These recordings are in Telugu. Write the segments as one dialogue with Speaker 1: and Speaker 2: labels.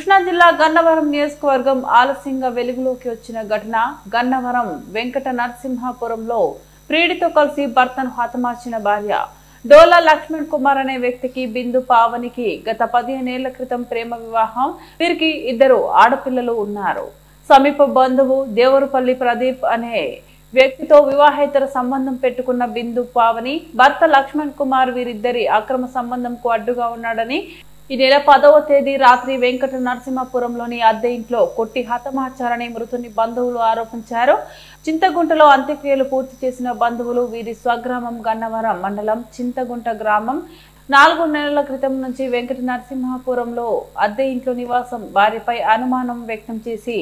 Speaker 1: కృష్ణా జిల్లా గన్నవరం నియోజకవర్గం ఆలస్యంగా వెలుగులోకి వచ్చిన ఘటన గన్నవరం వెంకట నరసింహాపురంలో ప్రియుడితో కలిసి భర్తను హతమార్చిన భార్య డోలా లక్ష్మణ్ కుమార్ అనే వ్యక్తికి బిందు పావనికి గత 15 ఏళ్ల క్రితం ప్రేమ వివాహం. వీరికి 2 ఆడపిల్లలు ఉన్నారు. సమీప బంధువు దేవరుపల్లి ప్రదీప్ అనే వ్యక్తితో వివాహేతర సంబంధం పెట్టుకున్న బిందు పావని భర్త లక్ష్మణ్ కుమార్ వీరిద్దరి అక్రమ సంబంధంకు అడ్డుగా ఉన్నాడని ఈ నెల 10వ తేదీ రాత్రి వెంకట నరసింహాపురంలోని అద్దె ఇంట్లో కొట్టి హతమార్చారని మృతుని బంధువులు ఆరోపించారు. చింతగుంటలో అంత్యక్రియలు పూర్తి చేసిన బంధువులు వీరి స్వగ్రామం గన్నవరం మండలం చింతగుంట గ్రామం 4 నెలల క్రితం నుంచి వెంకట నరసింహాపురంలో అద్దె ఇంట్లో నివాసం భార్యపై అనుమానం వ్యక్తం చేసి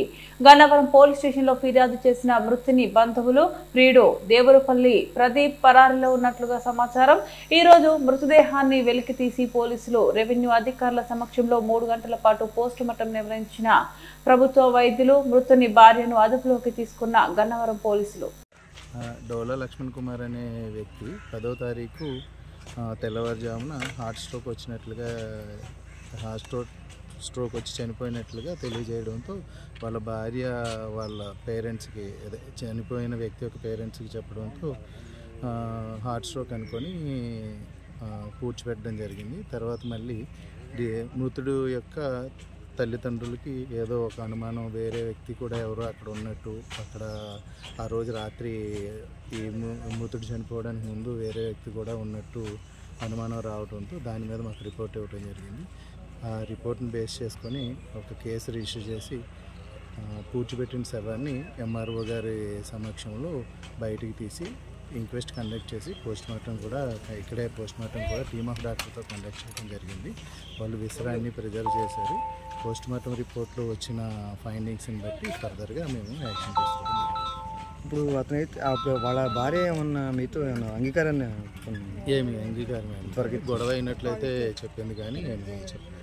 Speaker 1: గన్నవరం పోలీస్ స్టేషన్ లో ఫిర్యాదు చేసిన మృతుని బంధువులు ప్రియుడు దేవరుపల్లి ప్రదీప్ పరారీలో ఉన్నట్లుగా సమాచారం. ఈ రోజు మృతదేహాన్ని వెలికి తీసి పోలీసులు రెవెన్యూ అధికారుల సమక్షంలో 3 గంటల పాటు పోస్ట్ మార్టం నిర్వహించిన ప్రభుత్వ వైద్యులు మృతుని భార్యను అదుపులోకి తీసుకున్న గన్నవరం పోలీసులు.
Speaker 2: డోలా లక్ష్మణ్ కుమార్ అనే వ్యక్తి 10వ తారీఖు తెల్లవారుజామున స్ట్రోక్ వచ్చి చనిపోయినట్లుగా తెలియజేయడంతో వాళ్ళ భార్య వాళ్ళ పేరెంట్స్కి చనిపోయిన వ్యక్తి యొక్క పేరెంట్స్కి చెప్పడంతో స్ట్రోక్ అనుకొని పూడ్చిపెట్టడం జరిగింది. తర్వాత మళ్ళీ మృతుడు యొక్క తల్లిదండ్రులకి ఏదో ఒక అనుమానం వేరే వ్యక్తి కూడా ఎవరో అక్కడ ఉన్నట్టు, అక్కడ ఆ రోజు రాత్రి ఈ మృతుడు చనిపోవడానికి ముందు వేరే వ్యక్తి కూడా ఉన్నట్టు అనుమానం రావడంతో దాని మీద మాకు రిపోర్ట్ ఇవ్వడం జరిగింది. ఆ రిపోర్ట్ని బేస్ చేసుకొని ఒక కేసు రిజిస్టర్ చేసి పూడ్చిపెట్టిన శవాన్ని ఎంఆర్ఓ గారి సమక్షంలో బయటికి తీసి ఇంక్వెస్ట్ కండక్ట్ చేసి పోస్ట్మార్టం కూడా టీమ్ ఆఫ్ డాక్టర్తో కండక్ట్ చేయడం జరిగింది. వాళ్ళు విసరాన్ని ప్రిజర్వ్ చేశారు. పోస్ట్మార్టం రిపోర్ట్లో వచ్చిన ఫైండింగ్స్ని బట్టి ఫర్దర్గా మేము యాక్షన్ తీసుకోవడం.
Speaker 3: ఇప్పుడు అతనైతే వాళ్ళ భార్య ఏమన్నా మీతో అంగీకారాన్ని
Speaker 2: ఏమి అంగీకారం గొడవ అయినట్లయితే చెప్పింది కానీ ఏమి చెప్పలేదు.